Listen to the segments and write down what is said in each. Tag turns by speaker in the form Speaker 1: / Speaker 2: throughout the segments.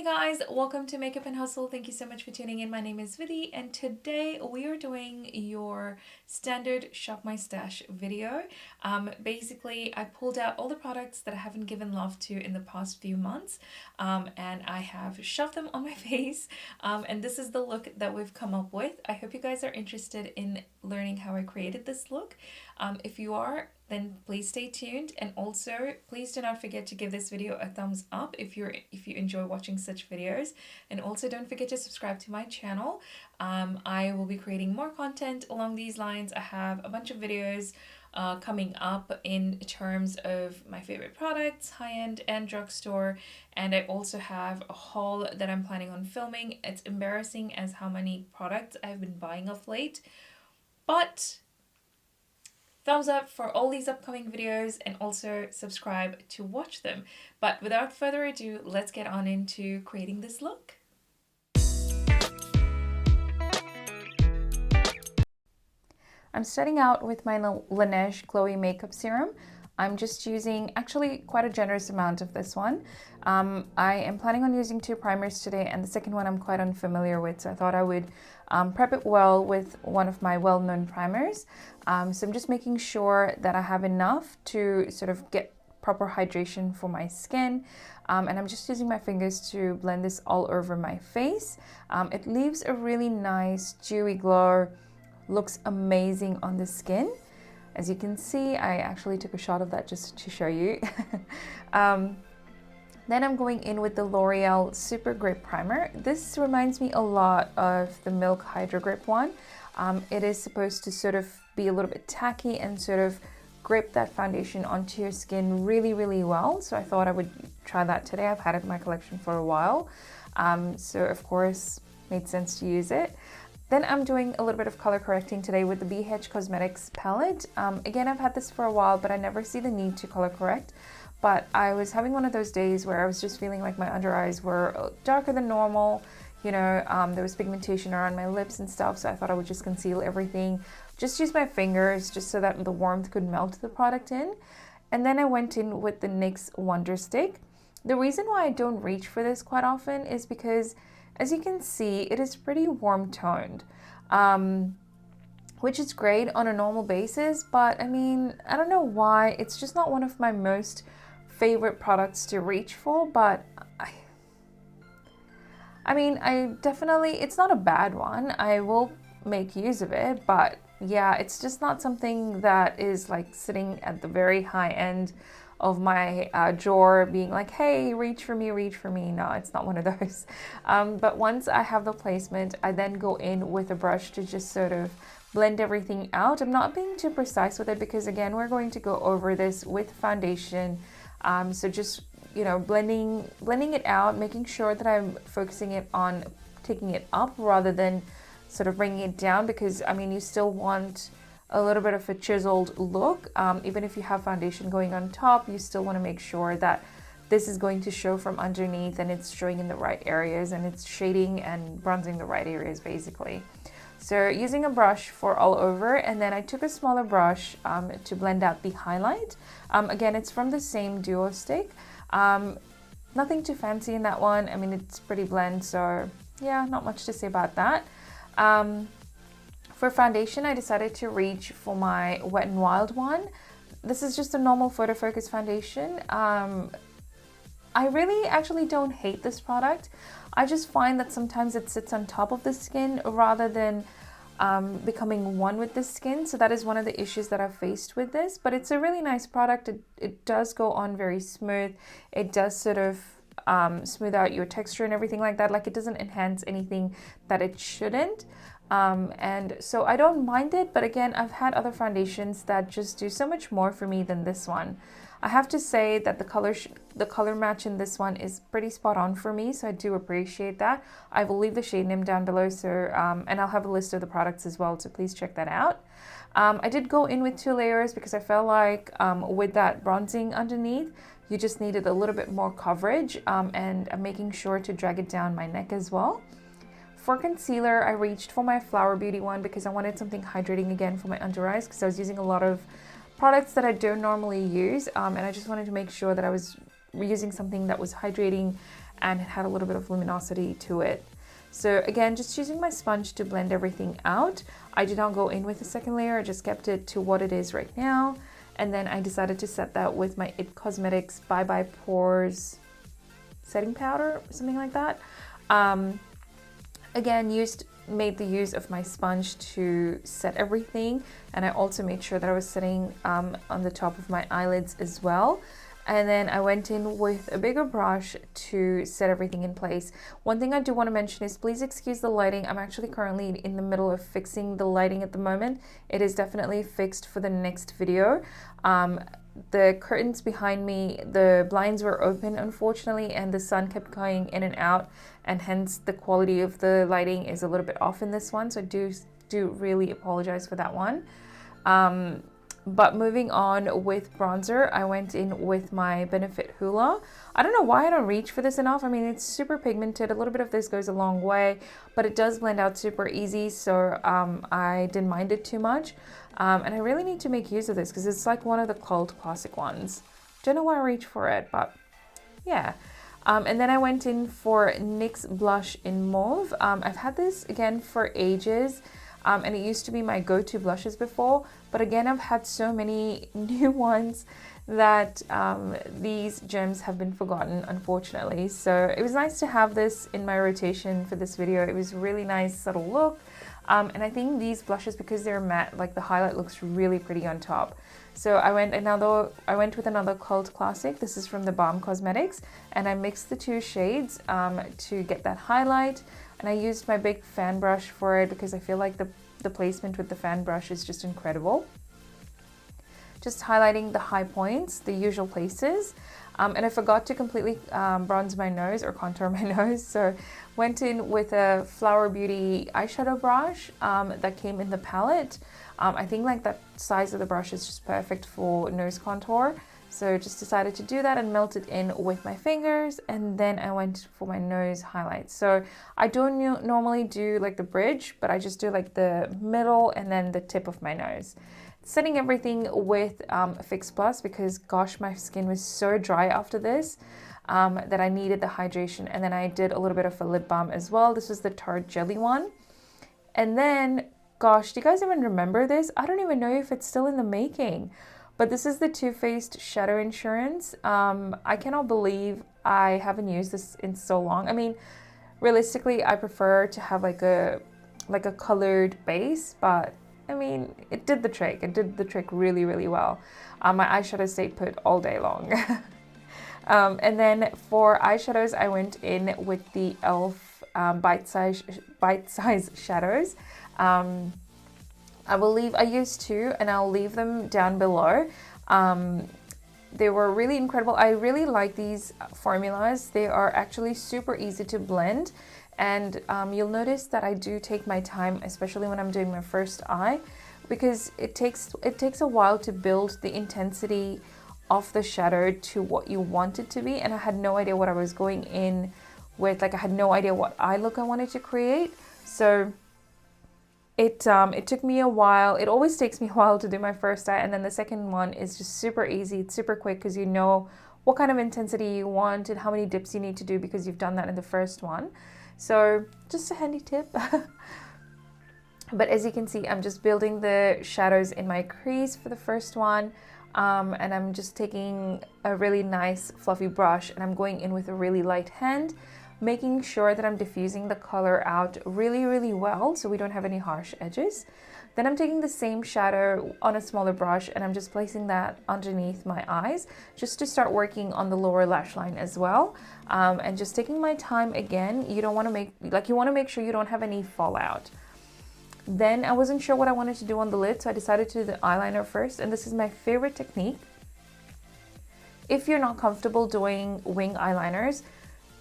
Speaker 1: Hey guys, welcome to Makeup and Hustle. Thank you so much for tuning in. My name is Vidhi and today we are doing your standard Shop My Stash video. Basically, I pulled out all the products that I haven't given love to in the past few months and I have shoved them on my face and this is the look that we've come up with. I hope you guys are interested in learning how I created this look. If you are, then please stay tuned, and also please do not forget to give this video a thumbs up if you enjoy watching such videos, and also don't forget to subscribe to my channel. I will be creating more content along these lines. I have a bunch of videos coming up in terms of my favorite products, high-end and drugstore, and I also have a haul that I'm planning on filming. It's embarrassing as how many products I've been buying of late, but thumbs up for all these upcoming videos and also subscribe to watch them. But without further ado, let's get on into creating this look. I'm starting out with my Laniege Glowy makeup serum. I'm just using actually quite a generous amount of this one. I am planning on using 2 primers today, and the second one I'm quite unfamiliar with, so I thought I would prep it well with one of my well-known primers. So I'm just making sure that I have enough to sort of get proper hydration for my skin, and I'm just using my fingers to blend this all over my face. It leaves a really nice dewy glow, looks amazing on the skin. As you can see, I actually took a shot of that just to show you. Then I'm going in with the L'Oreal Super Grip Primer. This reminds me a lot of the Milk Hydro Grip one. It is supposed to sort of be a little bit tacky and sort of grip that foundation onto your skin really, really well. So I thought I would try that today. I've had it in my collection for a while. So of course, made sense to use it. Then I'm doing a little bit of color correcting today with the BH Cosmetics palette. Again, I've had this for a while, but I never see the need to color correct. But I was having one of those days where I was just feeling like my under eyes were darker than normal. You know, there was pigmentation around my lips and stuff, so I thought I would just conceal everything. Just use my fingers just so that the warmth could melt the product in. And then I went in with the NYX Wonder Stick. The reason why I don't reach for this quite often is because, as you can see, it is pretty warm toned, which is great on a normal basis, but I mean, I don't know why, it's just not one of my most favorite products to reach for, but I mean, I definitely, it's not a bad one. I will make use of it, but yeah, it's just not something that is like sitting at the very high end of my drawer being like, hey, reach for me, reach for me. No, it's not one of those. But once I have the placement, I then go in with a brush to just sort of blend everything out. I'm not being too precise with it because, again, we're going to go over this with foundation. So just, you know, blending it out, making sure that I'm focusing it on taking it up rather than sort of bringing it down, because, I mean, you still want a little bit of a chiseled look. Even if you have foundation going on top, you still want to make sure that this is going to show from underneath and it's showing in the right areas and it's shading and bronzing the right areas, basically. So using a brush for all over, and then I took a smaller brush to blend out the highlight. Again, it's from the same duo stick. Nothing too fancy in that one. I mean, it's pretty blend, so yeah, not much to say about that. For foundation, I decided to reach for my Wet n Wild one. This is just a normal photo focus foundation. I really actually don't hate this product. I just find that sometimes it sits on top of the skin rather than becoming one with the skin. So that is one of the issues that I've faced with this, but it's a really nice product. It does go on very smooth. It does sort of smooth out your texture and everything like that. Like, it doesn't enhance anything that it shouldn't. And so I don't mind it, but again, I've had other foundations that just do so much more for me than this one. I have to say that the color match in this one is pretty spot on for me, so I do appreciate that. I will leave the shade name down below, so and I'll have a list of the products as well, so please check that out. I did go in with 2 layers because I felt like with that bronzing underneath, you just needed a little bit more coverage, and I'm making sure to drag it down my neck as well. For concealer, I reached for my Flower Beauty one because I wanted something hydrating again for my under eyes, because I was using a lot of products that I don't normally use, and I just wanted to make sure that I was using something that was hydrating and it had a little bit of luminosity to it. So again, just using my sponge to blend everything out. I did not go in with a second layer, I just kept it to what it is right now. And then I decided to set that with my IT Cosmetics Bye Bye Pores setting powder, something like that. Again, made the use of my sponge to set everything, and I also made sure that I was setting on the top of my eyelids as well. And then I went in with a bigger brush to set everything in place. One thing I do want to mention is please excuse the lighting. I'm actually currently in the middle of fixing the lighting at the moment. It is definitely fixed for the next video. The curtains behind me, the blinds were open unfortunately, and the sun kept going in and out, and hence the quality of the lighting is a little bit off in this one, so I do really apologize for that one. But moving on with bronzer, I went in with my Benefit Hoola. I don't know why I don't reach for this enough. I mean, it's super pigmented. A little bit of this goes a long way, but it does blend out super easy, so I didn't mind it too much. And I really need to make use of this because it's like one of the cult classic ones. Don't know why I reach for it, but yeah. And then I went in for NYX blush in Mauve. I've had this again for ages. And it used to be my go-to blushes before, but again, I've had so many new ones that these gems have been forgotten, unfortunately. So it was nice to have this in my rotation for this video. It was a really nice, subtle look. And I think these blushes, because they're matte, like the highlight looks really pretty on top. So I went with another cult classic. This is from the Balm Cosmetics, and I mixed the two shades to get that highlight. And I used my big fan brush for it because I feel like the placement with the fan brush is just incredible. Just highlighting the high points, the usual places. And I forgot to completely bronze my nose or contour my nose. So went in with a Flower Beauty eyeshadow brush that came in the palette. I think like that size of the brush is just perfect for nose contour. So just decided to do that and melt it in with my fingers, and then I went for my nose highlights. So I don't normally do like the bridge, but I just do like the middle and then the tip of my nose. Setting everything with Fix Plus because gosh, my skin was so dry after this that I needed the hydration. And then I did a little bit of a lip balm as well. This was the Tarte Jelly one. And then, gosh, do you guys even remember this? I don't even know if it's still in the making. But this is the Too Faced Shadow Insurance. I cannot believe I haven't used this in so long. I mean, realistically, I prefer to have like a colored base, but I mean, it did the trick. It did the trick really, really well. My eyeshadow stayed put all day long. And then for eyeshadows, I went in with the e.l.f. bite-size shadows. I used two, and I'll leave them down below. They were really incredible. I really like these formulas. They are actually super easy to blend, and you'll notice that I do take my time, especially when I'm doing my first eye, because it takes a while to build the intensity of the shadow to what you want it to be. And I had no idea what I was going in with. Like, I had no idea what eye look I wanted to create. So it took me a while. It always takes me a while to do my first eye, and then the second one is just super easy. It's super quick because you know what kind of intensity you want and how many dips you need to do because you've done that in the first one. So just a handy tip. But as you can see, I'm just building the shadows in my crease for the first one, and I'm just taking a really nice fluffy brush, and I'm going in with a really light hand, making sure that I'm diffusing the color out really, really well so we don't have any harsh edges. Then I'm taking the same shadow on a smaller brush, and I'm just placing that underneath my eyes just to start working on the lower lash line as well. And just taking my time again. You don't want to you want to make sure you don't have any fallout. Then I wasn't sure what I wanted to do on the lid, so I decided to do the eyeliner first, and this is my favorite technique. If you're not comfortable doing wing eyeliners,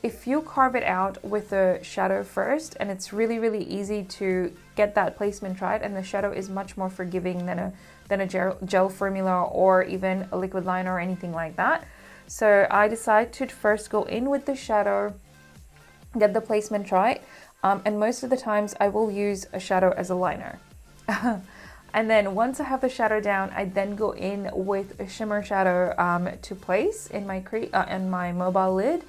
Speaker 1: if you carve it out with the shadow first, and it's really, really easy to get that placement right, and the shadow is much more forgiving than a gel formula or even a liquid liner or anything like that. So I decided to first go in with the shadow, get the placement right, and most of the times I will use a shadow as a liner. And then once I have the shadow down, I then go in with a shimmer shadow to place in my mobile lid.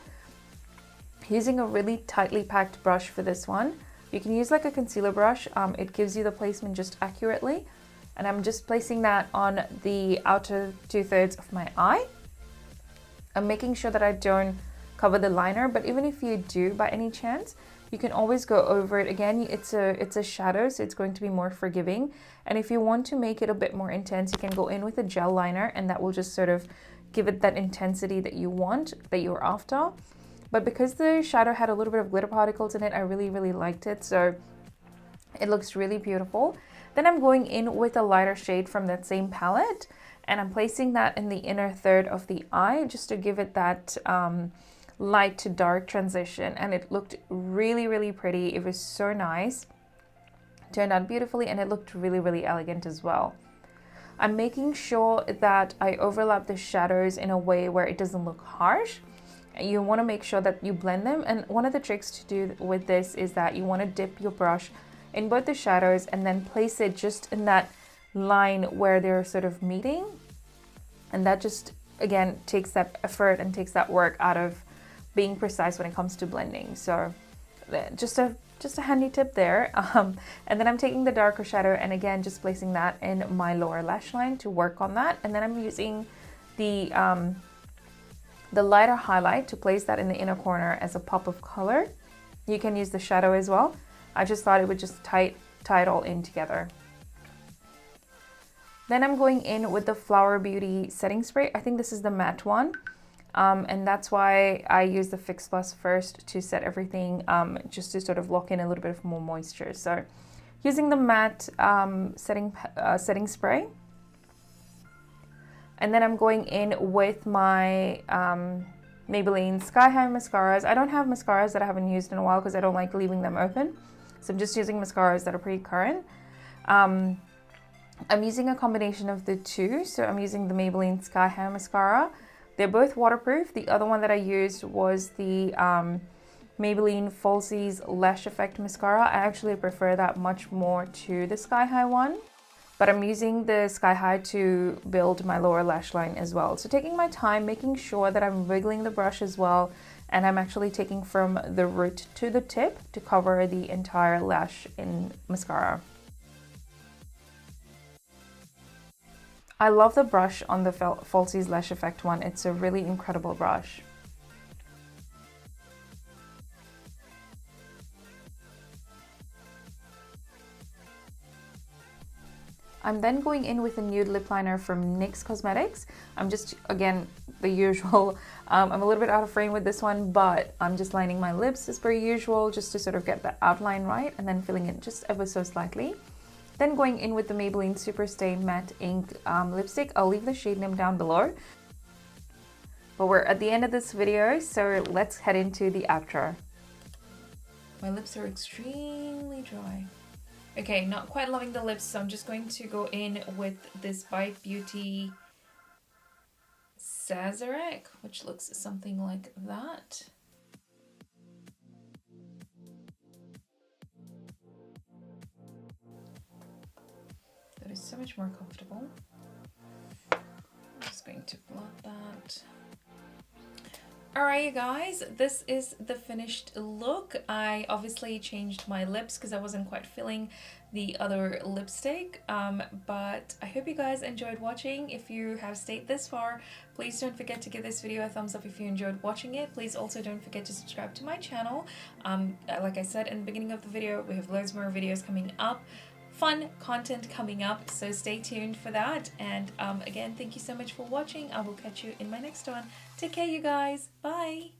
Speaker 1: Using a really tightly packed brush for this one. You can use like a concealer brush. It gives you the placement just accurately. And I'm just placing that on the outer 2/3 of my eye. I'm making sure that I don't cover the liner, but even if you do by any chance, you can always go over it again. It's a shadow, so it's going to be more forgiving. And if you want to make it a bit more intense, you can go in with a gel liner, and that will just sort of give it that intensity that you want, that you're after. But because the shadow had a little bit of glitter particles in it, I really, really liked it. So it looks really beautiful. Then I'm going in with a lighter shade from that same palette, and I'm placing that in the inner third of the eye just to give it that light to dark transition. And it looked really, really pretty. It was so nice. Turned out beautifully, and it looked really, really elegant as well. I'm making sure that I overlap the shadows in a way where it doesn't look harsh. You want to make sure that you blend them, and one of the tricks to do with this is that you want to dip your brush in both the shadows and then place it just in that line where they're sort of meeting, and that just again takes that effort and takes that work out of being precise when it comes to blending. So just a handy tip there. And then I'm taking the darker shadow and again just placing that in my lower lash line to work on that, and then I'm using the lighter highlight to place that in the inner corner as a pop of color. You can use the shadow as well. I just thought it would just tie it all in together. Then I'm going in with the Flower Beauty setting spray. I think this is the matte one. And that's why I use the Fix Plus first to set everything, just to sort of lock in a little bit of more moisture. So using the matte setting spray. And then I'm going in with my Maybelline Sky High mascaras. I don't have mascaras that I haven't used in a while because I don't like leaving them open. So I'm just using mascaras that are pretty current. I'm using a combination of the two. So I'm using the Maybelline Sky High mascara. They're both waterproof. The other one that I used was the Maybelline Falsies Lash Effect mascara. I actually prefer that much more to the Sky High one. But I'm using the Sky High to build my lower lash line as well. So taking my time, making sure that I'm wiggling the brush as well, and I'm actually taking from the root to the tip to cover the entire lash in mascara. I love the brush on the Falsies Lash Effect one. It's a really incredible brush. I'm then going in with a nude lip liner from NYX Cosmetics. I'm just, again, the usual. I'm a little bit out of frame with this one, but I'm just lining my lips as per usual, just to sort of get the outline right, and then filling it just ever so slightly. Then going in with the Maybelline Superstay Matte Ink lipstick. I'll leave the shade name down below. But we're at the end of this video, so let's head into the after. My lips are extremely dry. Okay, not quite loving the lips, so I'm just going to go in with this Bite Beauty Sazerac, which looks something like that. That is so much more comfortable. I'm just going to blot that. Alright you guys, this is the finished look. I obviously changed my lips because I wasn't quite feeling the other lipstick, but I hope you guys enjoyed watching. If you have stayed this far, please don't forget to give this video a thumbs up if you enjoyed watching it. Please also don't forget to subscribe to my channel. Like I said in the beginning of the video, we have loads more videos coming up. Fun content coming up, so stay tuned for that. And again, thank you so much for watching. I will catch you in my next one. Take care you guys. Bye.